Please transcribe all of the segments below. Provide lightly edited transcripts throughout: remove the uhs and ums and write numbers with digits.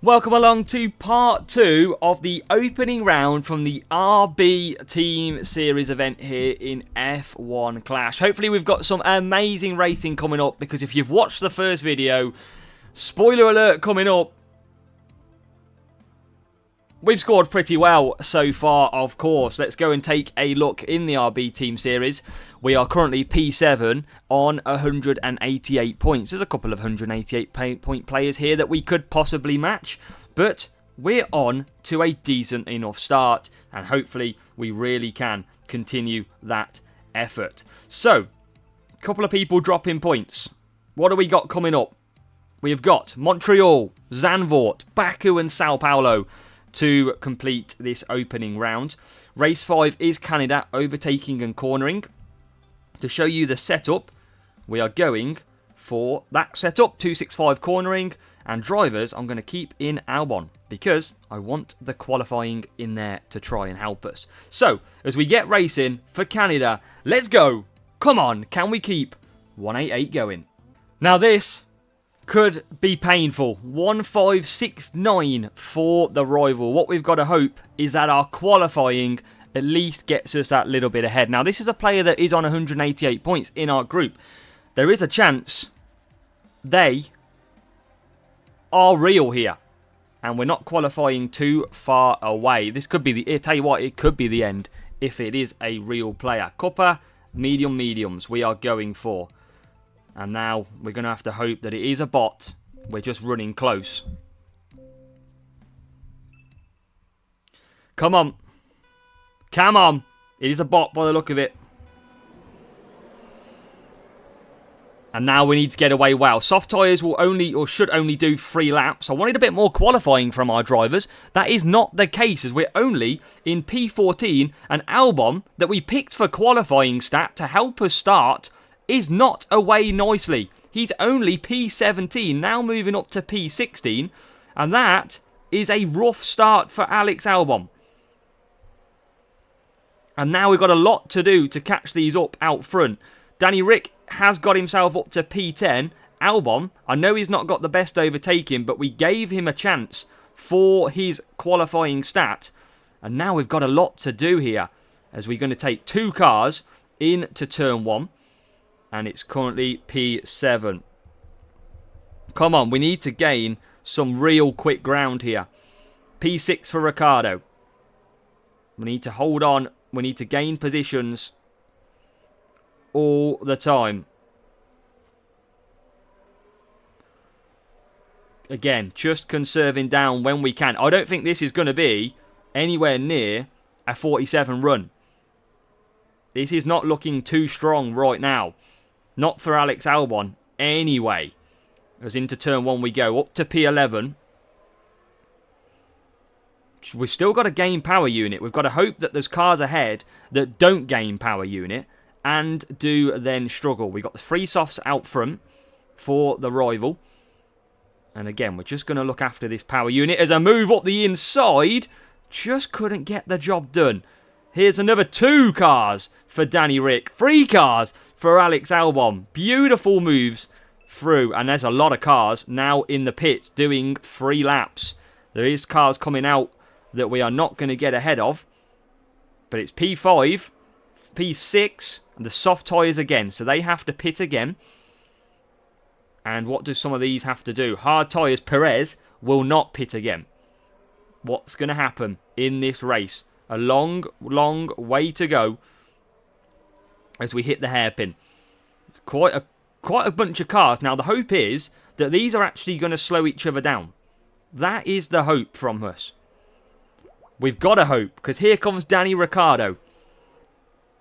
Welcome along to part 2 of the opening round from the RB Team Series event here in F1 Clash. Hopefully we've got some amazing racing coming up, because if you've watched the first video, spoiler alert coming up, we've scored pretty well so far, of course. Let's go and take a look in the RB Team Series. We are currently P7 on 188 points. There's a couple of 188 point players here that we could possibly match, but we're on to a decent enough start, and hopefully we really can continue that effort. So, a couple of people dropping points. What do we got coming up? We have got Montreal, Zandvoort, Baku and Sao Paulo to complete this opening round. Race 5 is Canada, overtaking and cornering. To show you the setup, we are going for that setup, 265 cornering, and drivers I'm going to keep in Albon, because I want the qualifying in there to try and help us. So, as we get racing for Canada, let's go. Come on, can we keep 188 going? Now this could be painful. 1569 for the rival. What we've got to hope is that our qualifying at least gets us that little bit ahead. Now, this is a player that is on 188 points in our group. There is a chance they are real here, and we're not qualifying too far away. This could be I tell you what, it could be the end if it is a real player. Cuppa, mediums we are going for. And now we're going to have to hope that it is a bot. We're just running close. Come on. Come on. It is a bot by the look of it. And now we need to get away well. Soft tyres will only, or should only, do 3 laps. I wanted a bit more qualifying from our drivers. That is not the case, as we're only in P14. And Albon, that we picked for qualifying stat to help us start, is not away nicely. He's only P17, now moving up to P16, and that is a rough start for Alex Albon. And now we've got a lot to do to catch these up out front. Danny Rick has got himself up to P10. Albon, I know he's not got the best overtaking, but we gave him a chance for his qualifying stat. And now we've got a lot to do here, as we're going to take 2 cars into turn 1. And it's currently P7. Come on, we need to gain some real quick ground here. P6 for Ricciardo. We need to hold on. We need to gain positions all the time. Again, just conserving down when we can. I don't think this is going to be anywhere near a 47 run. This is not looking too strong right now. Not for Alex Albon, anyway. As into turn 1 we go, up to P11. We've still got to gain power unit. We've got to hope that there's cars ahead that don't gain power unit and do then struggle. We've got the 3 softs out front for the rival. And again, we're just going to look after this power unit as a move up the inside. Just couldn't get the job done. Here's another 2 cars for Danny Rick. 3 cars for Alex Albon. Beautiful moves through. And there's a lot of cars now in the pits doing 3 laps. There is cars coming out that we are not going to get ahead of. But it's P5, P6, and the soft tyres again. So they have to pit again. And what do some of these have to do? Hard tyres, Perez will not pit again. What's going to happen in this race? A long, long way to go as we hit the hairpin. It's quite a bunch of cars. Now, the hope is that these are actually going to slow each other down. That is the hope from us. We've got to hope, because here comes Danny Ricciardo.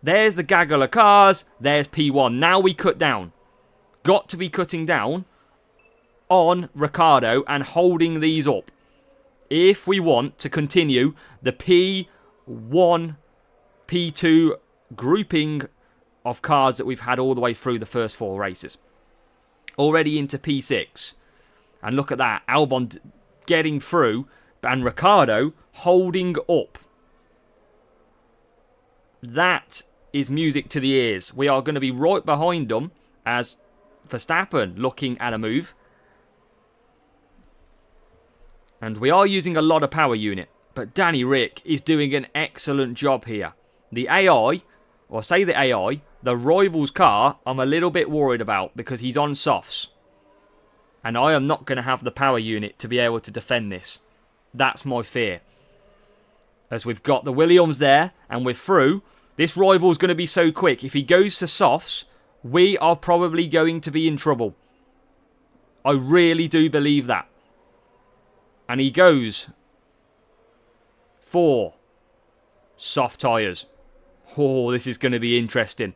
There's the gaggle of cars. There's P1. Now we cut down. Got to be cutting down on Ricciardo and holding these up if we want to continue the P1, P2 grouping of cars that we've had all the way through the first 4 races. Already into P6. And look at that. Albon getting through and Ricciardo holding up. That is music to the ears. We are going to be right behind them as Verstappen looking at a move. And we are using a lot of power unit. But Danny Rick is doing an excellent job here. The AI, or say the AI, the rival's car, I'm a little bit worried about because he's on softs. And I am not going to have the power unit to be able to defend this. That's my fear. As we've got the Williams there and we're through, this rival's going to be so quick. If he goes to softs, we are probably going to be in trouble. I really do believe that. And he goes for soft tyres. Oh, this is going to be interesting.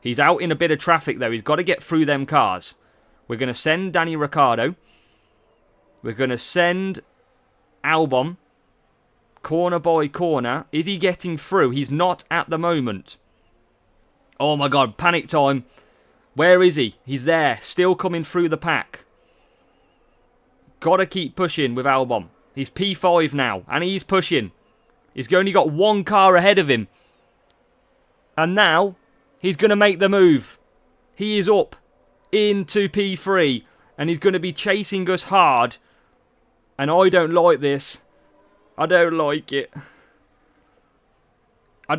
He's out in a bit of traffic though. He's got to get through them cars. We're going to send Danny Ricciardo. We're going to send Albon. Corner by corner. Is he getting through? He's not at the moment. Oh my god, panic time. Where is he? He's there. Still coming through the pack. Gotta keep pushing with Albon. He's P5 now. And he's pushing. He's only got one car ahead of him. And now, he's going to make the move. He is up into P3. And he's going to be chasing us hard. And I don't like this. I don't like it. I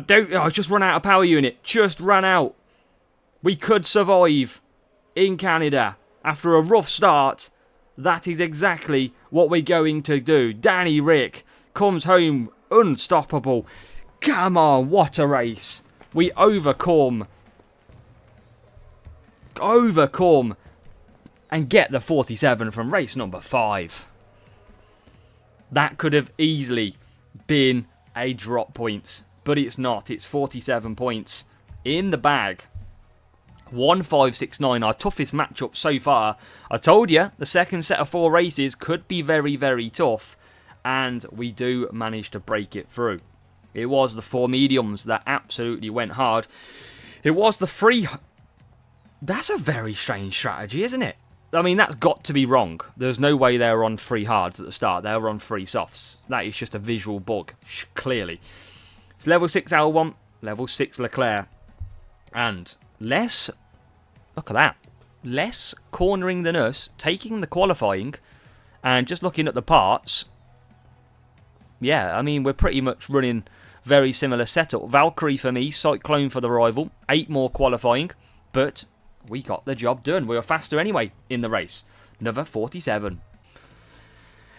just run out of power unit. Just ran out. We could survive in Canada. After a rough start, that is exactly what we're going to do. Danny Rick comes home unstoppable. Come on, what a race. We overcome. And get the 47 from race number 5. That could have easily been a drop points. But it's not. It's 47 points in the bag. 1-5-6-9, our toughest matchup so far. I told you, the second set of 4 races could be very, very tough. And we do manage to break it through. It was the 4 mediums that absolutely went hard. It was the 3... That's a very strange strategy, isn't it? I mean, that's got to be wrong. There's no way they were on 3 hards at the start. They were on 3 softs. That is just a visual bug, clearly. It's level 6 Albon, level 6 Leclerc. And less... Look at that. Less cornering than us, taking the qualifying, and just looking at the parts. Yeah, I mean, we're pretty much running very similar setup. Valkyrie for me, Cyclone for the rival. 8 more qualifying, but... we got the job done. We were faster anyway in the race. Another 47.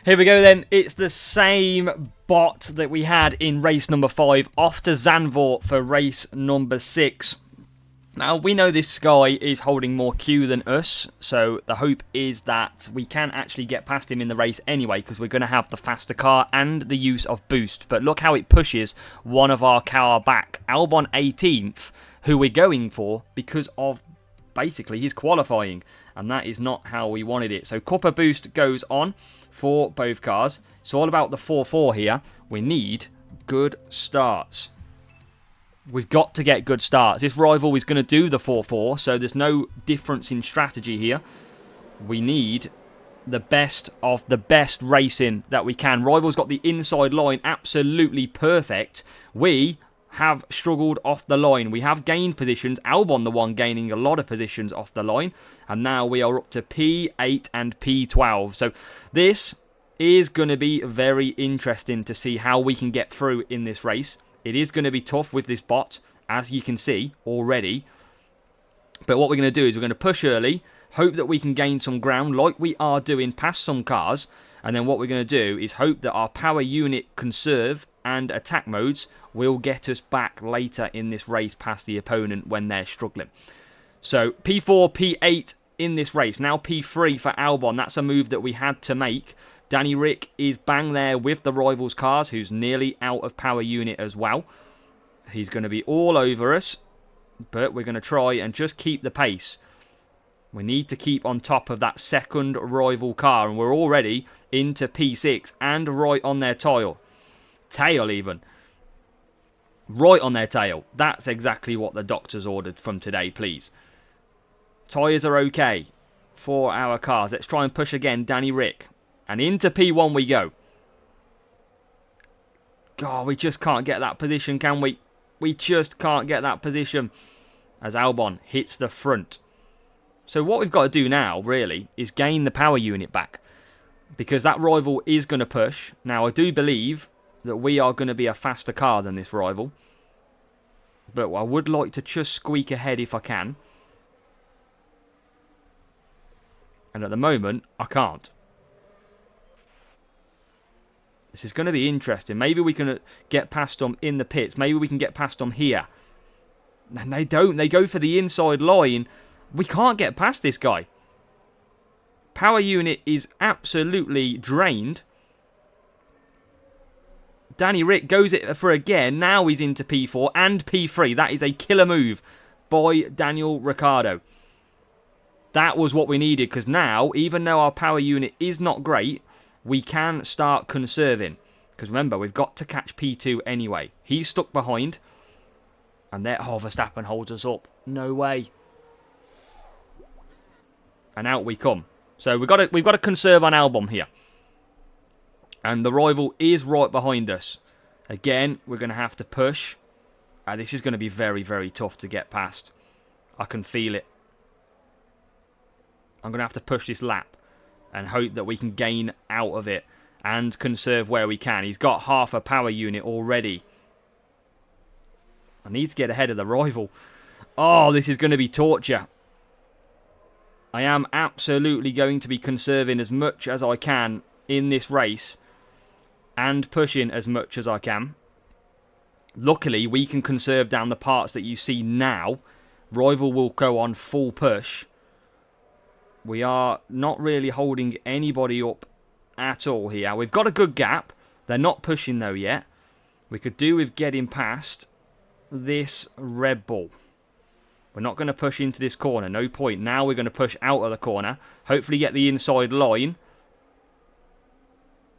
Here we go then. It's the same bot that we had in race number 5. Off to Zandvoort for race number 6. Now, we know this guy is holding more Q than us. So the hope is that we can actually get past him in the race anyway. Because we're going to have the faster car and the use of boost. But look how it pushes one of our car back. Albon 18th, who we're going for because of... basically his qualifying, and that is not how we wanted it. So copper boost goes on for both cars. It's all about the 4-4 here. We need good starts. We've got to get good starts. This rival is going to do the 4-4, so there's no difference in strategy here. We need the best of the best racing that we can. Rival's got the inside line absolutely perfect. We have struggled off the line. We have gained positions. Albon the one gaining a lot of positions off the line. And now we are up to P8 and P12. So this is going to be very interesting to see how we can get through in this race. It is going to be tough with this bot, as you can see already. But what we're going to do is we're going to push early, hope that we can gain some ground like we are doing past some cars. And then what we're going to do is hope that our power unit conserve and attack modes will get us back later in this race past the opponent when they're struggling. So P4, P8 in this race. Now P3 for Albon. That's a move that we had to make. Danny Rick is bang there with the rivals cars, who's nearly out of power unit as well. He's going to be all over us, but we're going to try and just keep the pace. We need to keep on top of that second rival car, and we're already into P6 and right on their tail even. Right on their tail. That's exactly what the doctors ordered from today, please. Tyres are okay for our cars. Let's try and push again, Danny Rick. And into P1 we go. God, we just can't get that position, can we? We just can't get that position as Albon hits the front. So what we've got to do now, really, is gain the power unit back. because that rival is going to push. Now, I do believe that we are going to be a faster car than this rival. But I would like to just squeak ahead if I can. And at the moment, I can't. This is going to be interesting. Maybe we can get past them in the pits. Maybe we can get past them here. And they don't. They go for the inside line. We can't get past this guy. Power unit is absolutely drained. Danny Rick goes it for again. Now he's into P4 and P3. That is a killer move by Daniel Ricciardo. That was what we needed, because now, even though our power unit is not great, we can start conserving. Because remember, we've got to catch P2 anyway. He's stuck behind. And there, oh, Verstappen holds us up. No way. And out we come. So we've got to conserve on Albon here. And the rival is right behind us. Again, we're going to have to push. This is going to be very, very tough to get past. I can feel it. I'm going to have to push this lap and hope that we can gain out of it and conserve where we can. He's got half a power unit already. I need to get ahead of the rival. Oh, this is going to be torture. I am absolutely going to be conserving as much as I can in this race and pushing as much as I can. Luckily, we can conserve down the parts that you see now. Rival will go on full push. We are not really holding anybody up at all here. We've got a good gap. They're not pushing though yet. We could do with getting past this Red Bull. We're not going to push into this corner. No point. Now we're going to push out of the corner. Hopefully get the inside line.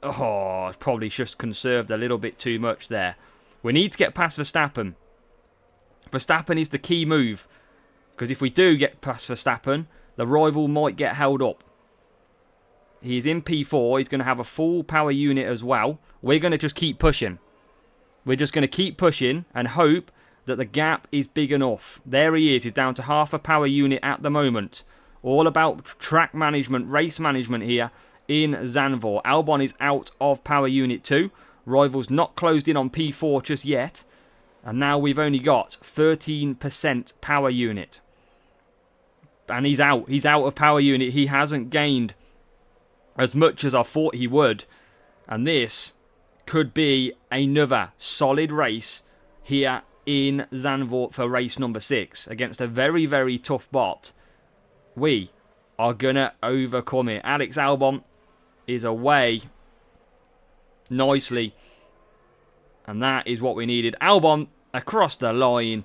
Oh, I've probably just conserved a little bit too much there. We need to get past Verstappen. Verstappen is the key move. Because if we do get past Verstappen, the rival might get held up. He's in P4. He's going to have a full power unit as well. We're going to just keep pushing. We're just going to keep pushing and hope that the gap is big enough. There he is. He's down to half a power unit at the moment. All about track management, race management here in Zandvoort. Albon is out of power unit 2. Rival's not closed in on P4 just yet. And now we've only got 13% power unit. And he's out. He's out of power unit. He hasn't gained as much as I thought he would. And this could be another solid race here in Zandvoort for race number 6 against a very, very tough bot. We are going to overcome it. Alex Albon is away nicely. And that is what we needed. Albon across the line.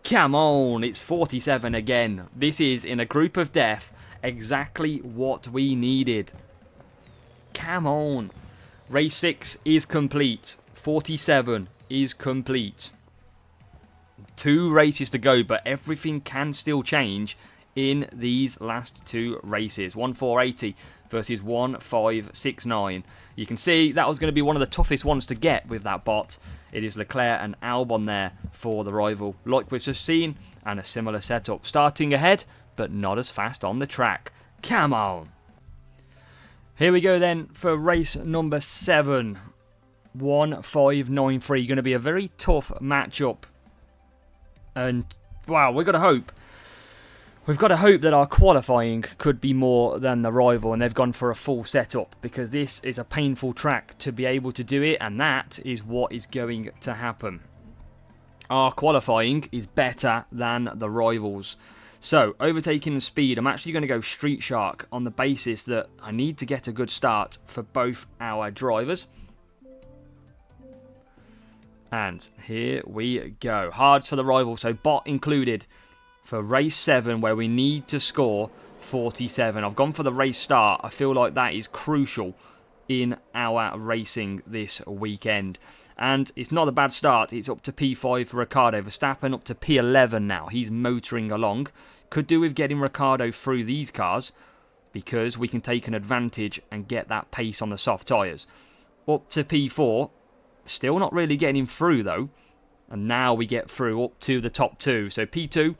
Come on, it's 47 again. This is, in a group of death, exactly what we needed. Come on. Race 6 is complete. 47 is complete. 2 races to go, but everything can still change in these last 2 races. 1,480 versus 1,569. You can see that was going to be one of the toughest ones to get with that bot. It is Leclerc and Albon there for the rival, like we've just seen, and a similar setup. Starting ahead, but not as fast on the track. Come on. Here we go then for race number 7. 1,593. Going to be a very tough matchup. And, wow, we've got to hope. We've got to hope that our qualifying could be more than the rival, and they've gone for a full setup, because this is a painful track to be able to do it, and that is what is going to happen. Our qualifying is better than the rivals. So, overtaking the speed, I'm actually going to go Street Shark on the basis that I need to get a good start for both our drivers. And here we go. Hards for the rival, so bot included for race 7, where we need to score 47. I've gone for the race start. I feel like that is crucial in our racing this weekend. And it's not a bad start. It's up to P5 for Ricciardo. Verstappen up to P11 now. He's motoring along. Could do with getting Ricciardo through these cars, because we can take an advantage and get that pace on the soft tyres. Up to P4. Still not really getting him through though. And now we get through up to the top 2. So P2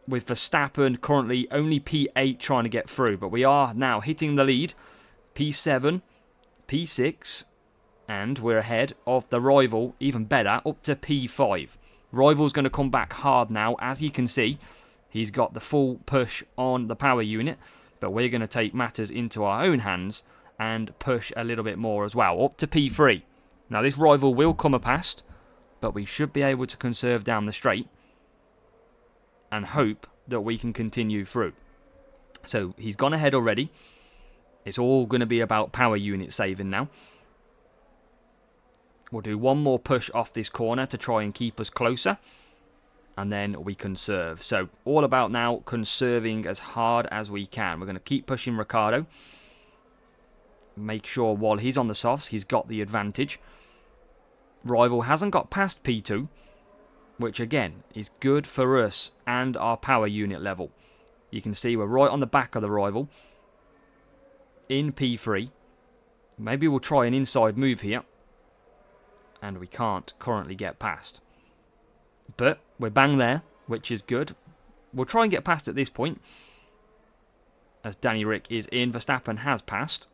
with Verstappen currently only P8 trying to get through. But we are now hitting the lead. P7, P6, and we're ahead of the rival, even better, up to P5. Rival's going to come back hard now. As you can see, he's got the full push on the power unit, but we're going to take matters into our own hands and push a little bit more as well, up to P3. Now this rival will come past, but we should be able to conserve down the straight and hope that we can continue through. So he's gone ahead already. It's all going to be about power unit saving now. We'll do one more push off this corner to try and keep us closer. And then we conserve. So all about now conserving as hard as we can. We're going to keep pushing Ricciardo. Make sure while he's on the softs, he's got the advantage. Rival hasn't got past P2, which again is good for us and our power unit level. You can see we're right on the back of the rival in P3. Maybe we'll try an inside move here, and we can't currently get past. But we're bang there, which is good. We'll try and get past at this point, as Danny Rick is in. Verstappen has passed,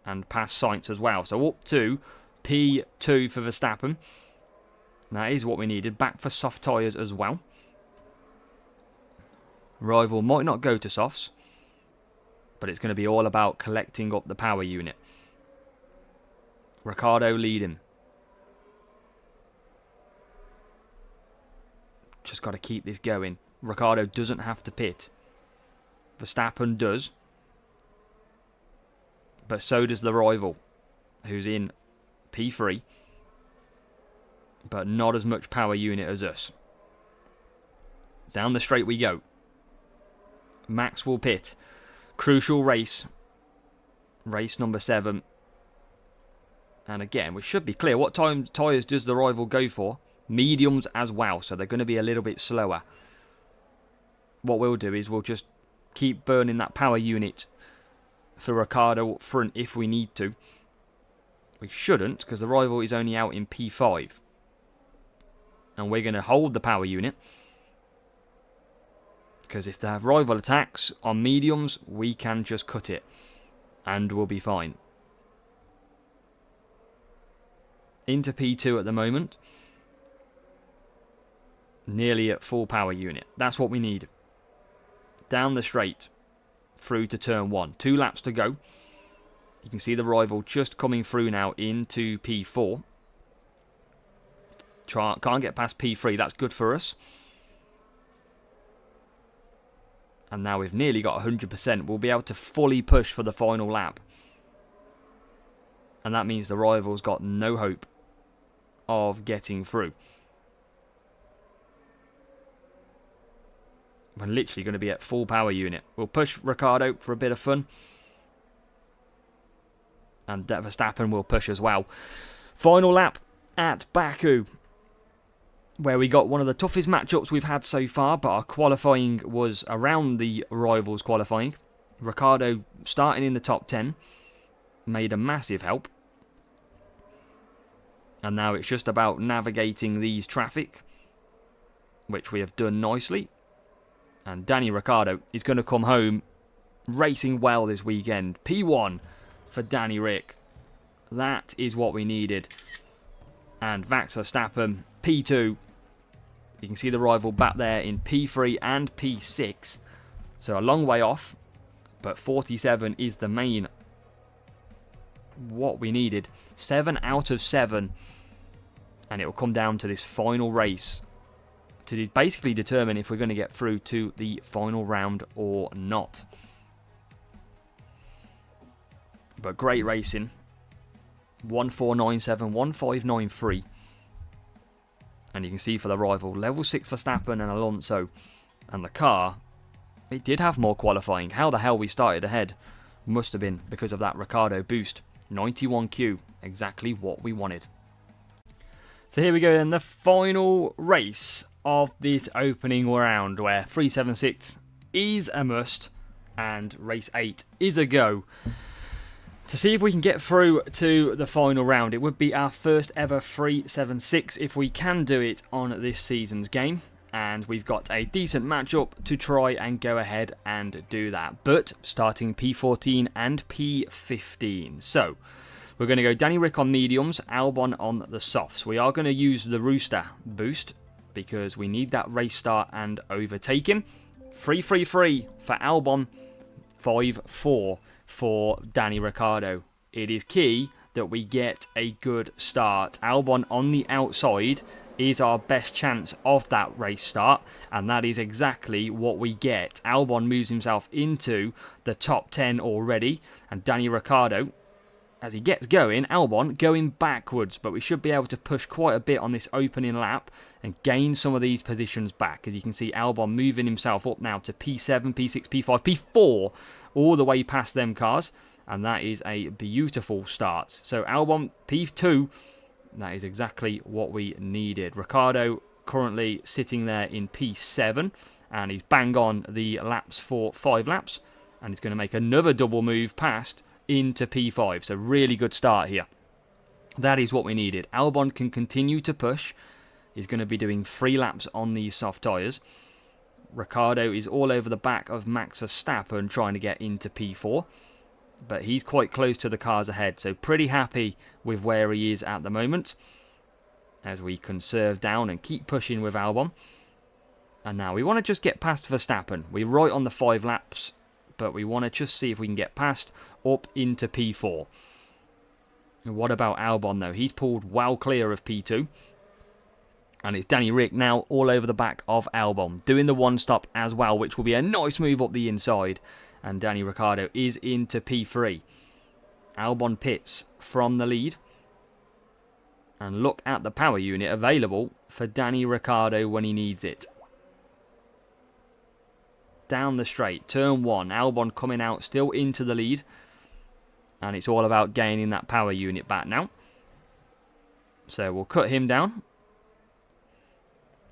and passed Sainz as well. So up to P2 for Verstappen. That is what we needed. Back for soft tyres as well. Rival might not go to softs, but it's going to be all about collecting up the power unit. Ricciardo leading. Just got to keep this going. Ricciardo doesn't have to pit. Verstappen does. But so does the rival, who's in P3. But not as much power unit as us. Down the straight we go. Max will pit. Crucial race. Race number 7. And again, we should be clear. What tyres does the rival go for? Mediums as well, so they're going to be a little bit slower. What we'll do is we'll just keep burning that power unit for Ricciardo up front if we need to. We shouldn't, because the rival is only out in P5. And we're going to hold the power unit. Because if they have rival attacks on mediums, we can just cut it. And we'll be fine. Into P2 at the moment. Nearly at full power unit. That's what we need. Down the straight. Through to turn 1. 2 laps to go. You can see the rival just coming through now into P4. Can't get past P3. That's good for us. And now we've nearly got 100%. We'll be able to fully push for the final lap. And that means the rival's got no hope of getting through. We're literally going to be at full power unit. We'll push Ricciardo for a bit of fun. And Verstappen will push as well. Final lap at Baku, where we got one of the toughest matchups we've had so far, but our qualifying was around the rivals' qualifying. Ricciardo starting in the top 10 made a massive help. And now it's just about navigating these traffic, which we have done nicely. And Danny Ricciardo is going to come home racing well this weekend. P1 for Danny Rick. That is what we needed. And Max Verstappen, P2. You can see the rival back there in P3 and P6. So a long way off. But 47 is the main what we needed. 7 out of 7. And it will come down to this final race to basically determine if we're going to get through to the final round or not. But great racing. 1497, 1593. And you can see for the rival, level 6 Verstappen and Alonso. And the car, it did have more qualifying. How the hell we started ahead must have been because of that Ricciardo boost. 91Q, exactly what we wanted. So here we go then, the final race of this opening round, where 376 is a must and race 8 is a go. To see if we can get through to the final round. It would be our first ever 376 if we can do it on this season's game. And we've got a decent matchup to try and go ahead and do that. But starting P14 and P15. So we're going to go Danny Rick on mediums, Albon on the softs. We are going to use the Rooster boost because we need that race start and overtaking. 3-3-3 for Albon, 5-4 for Danny Ricciardo. It is key that we get a good start. Albon on the outside is our best chance of that race start, and that is exactly what we get. Albon moves himself into the top 10 already, and Danny Ricciardo, as he gets going, Albon going backwards, but we should be able to push quite a bit on this opening lap and gain some of these positions back. As you can see, Albon moving himself up now to P7, P6, P5, P4, all the way past them cars, and that is a beautiful start. So Albon, P2, that is exactly what we needed. Ricciardo currently sitting there in P7, and he's bang on the laps for 5 laps, and he's going to make another double move past into P5. So really good start here. That is what we needed. Albon can continue to push. He's going to be doing 3 laps on these soft tyres. Ricciardo is all over the back of Max Verstappen trying to get into P4. But he's quite close to the cars ahead, so pretty happy with where he is at the moment as we conserve down and keep pushing with Albon. And now we want to just get past Verstappen. We're right on the 5 laps, but we want to just see if we can get past up into P4. And what about Albon though? He's pulled well clear of P2. And it's Danny Rick now all over the back of Albon, doing the one stop as well, which will be a nice move up the inside. And Danny Ricciardo is into P3. Albon pits from the lead. And look at the power unit available for Danny Ricciardo when he needs it. Down the straight, turn 1. Albon coming out still into the lead. And it's all about gaining that power unit back now. So we'll cut him down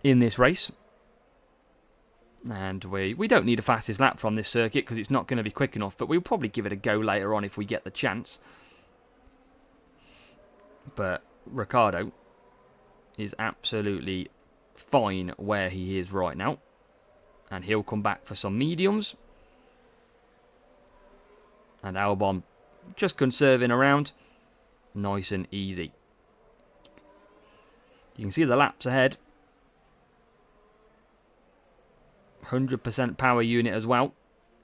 in this race. And we don't need a fastest lap from this circuit because it's not going to be quick enough. But we'll probably give it a go later on if we get the chance. But Ricciardo is absolutely fine where he is right now. And he'll come back for some mediums. And Albon just conserving around. Nice and easy. You can see the laps ahead. 100% power unit as well.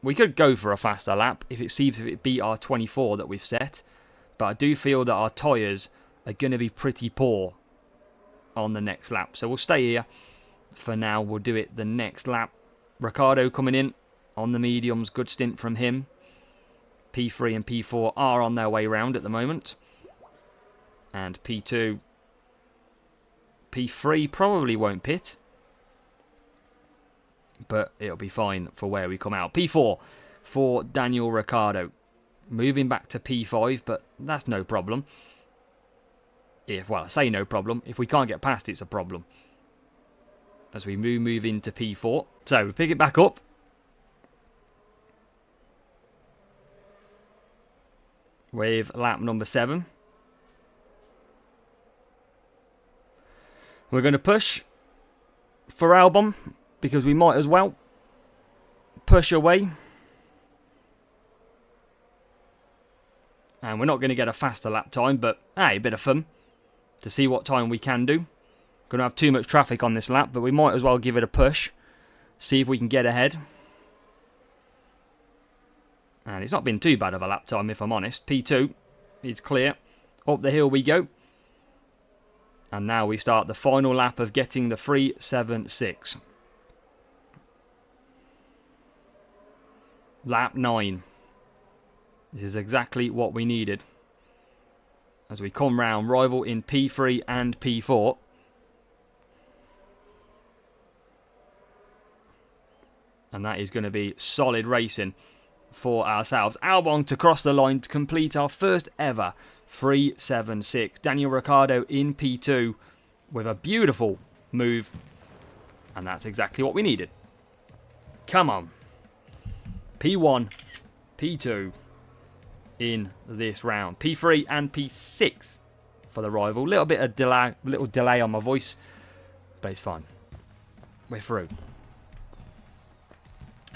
We could go for a faster lap if it beat our 24 that we've set. But I do feel that our tyres are going to be pretty poor on the next lap. So we'll stay here. For now, we'll do it the next lap. Ricciardo coming in on the mediums. Good stint from him. P3 and P4 are on their way round at the moment. And P2. P3 probably won't pit. But it'll be fine for where we come out. P4 for Daniel Ricciardo. Moving back to P5, but that's no problem. Well, I say no problem. If we can't get past it, it's a problem. As we move into P4. So we pick it back up. With lap number 7. We're going to push for Albon. Because we might as well push away. And we're not going to get a faster lap time, but hey, a bit of fun to see what time we can do. Going to have too much traffic on this lap, but we might as well give it a push. See if we can get ahead. And it's not been too bad of a lap time, if I'm honest. P2 is clear. Up the hill we go. And now we start the final lap of getting the 3.76. Lap 9. This is exactly what we needed. As we come round, rival in P3 and P4. And that is going to be solid racing for ourselves. Albon to cross the line to complete our first ever 3.76. Daniel Ricciardo in P2 with a beautiful move. And that's exactly what we needed. Come on. P1, P2 in this round. P3 and P6 for the rival. Little delay on my voice, but it's fine. we're through.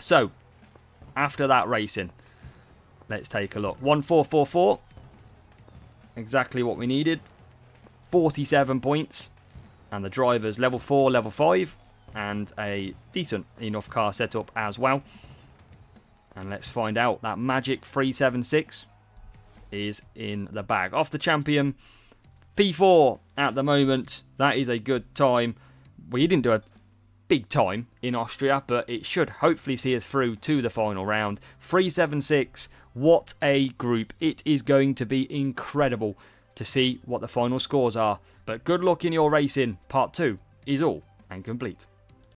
So, after that racing, let's take a look. 1444. Exactly what we needed. 47 points. And the driver's level 4, level 5. And a decent enough car setup as well. And let's find out. That magic 376 is in the bag. Off the champion. P4 at the moment. That is a good time. We didn't do a big time in Austria, but it should hopefully see us through to the final round. 376. What a group. It is going to be incredible to see what the final scores are. But good luck in your racing. Part 2 is all and complete.